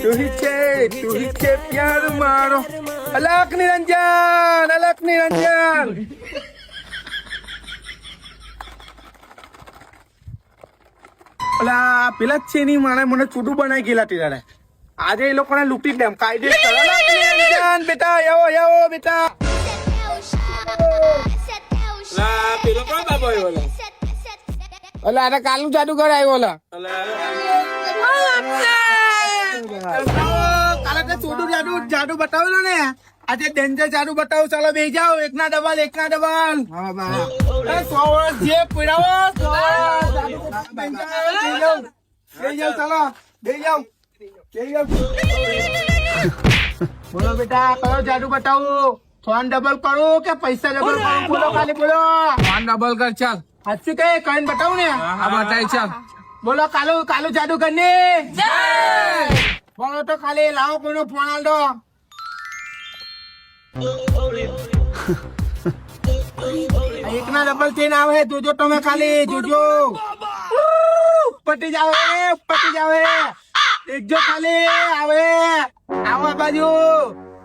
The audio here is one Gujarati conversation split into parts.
તું ही છે પ્યાર મારો. અલક નિરંજન, અલક નિરંજન. અલા પેલા જ છે ની માણે મને છૂટું બનાવી ગયેલા તીરાડે. આજે એ લોકોને લૂંટી દેમ કાયદેસર. અલક નિરંજન બેટા, આવો આવો બેટા. લા પેલો કોણ બાબો આવ્યો લા? અલા આ કાલનું જાદુગર આવ્યો લા. કાલે તે છોટું જાદુ બતાવેલો ને, આજે ડેન્જર જાદુ બતાવો. ચાલો બે જાઓ, એકના ડબલ. એ 100 વર્ષ જે પીડાવો 100 વર્ષ ચાલો બે જાઓ. બોલો બેટા, કયો જાદુ બતાવું? ફોન ડબલ કરું કે પૈસા ડબલ કરું? બોલો ખાલી બોલો. ફોન ડબલ કર ચાલ. હાચું કે કઈને બતાવું ને? આ બતાય ચાલ. બોલો કાલુ જાદુગર ને બોલો તો ખાલી લાવો કોઈનો ફોન આલ દો. એકના ડબલ થઈને આવે, જોજો તમે ખાલી જોજો. પટી જાવે. એકજો ખાલી આવે આવો બાજુ.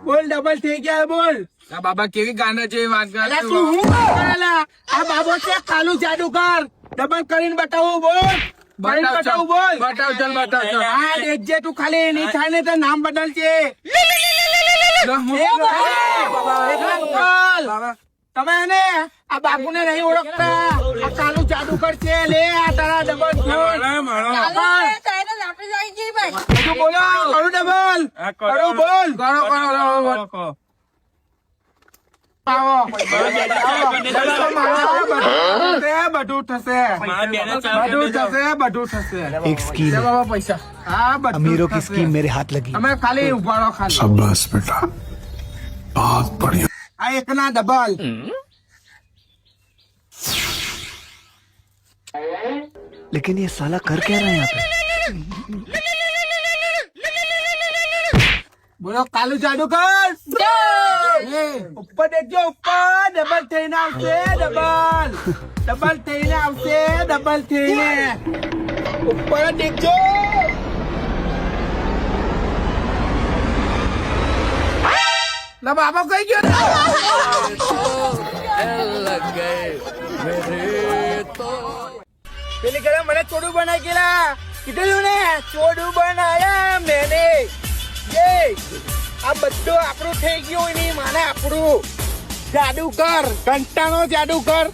બોલ ડબલ થઈ ગયા બોલ. આ બાબા કેવી ગાના જેવી વાત કરે. અલા શું હું કરેલા? આ બાબો છે કાલુ જાદુગર. ડબલ કરીને બતાવું બોલ. બતાવ બોલ. બતાવ ચાલ બતાવ ચાલ. હા દેખજે તું ખાલી નહીં થાય ને તો નામ બદલજે. તમે એને આ બાપુ ને નહીં ઓળખતા. આ કાલુ જાદુગર છે. લે આ તારા ડબલ ફોન. બોલો કરું ડબલ કરું બોલ. કરો. બધું થશે. एक स्कीम है, બાબા પૈસા. હા બધું अमीरों की થશે. स्कीम मेरे हाथ लगी। તમે ખાલી ઉભા રહો ખાલી. शाबाश बेटा, बहुत बढ़िया। આ એકના ડબલ. लेकिन ये साला कर क्या रहा है यहाँ पे? બોલો કાલુ જાદુગર. ઉપર દેખજો ઉપર. ડબલ થઈને આવશે. ડબલ થઈને આવશે. ડબલ થઈને ઉપર દેખજો. ના બાબા કઈ ગયો ને? પેલી ઘરે મને ચોડું બનાવી ગયેલા. કીધું ને ચોડું બનાયા મેને. આ બધું આપણું થઈ ગયું. એની માને આપણું જાદુગર, ઘંટાનો જાદુગર.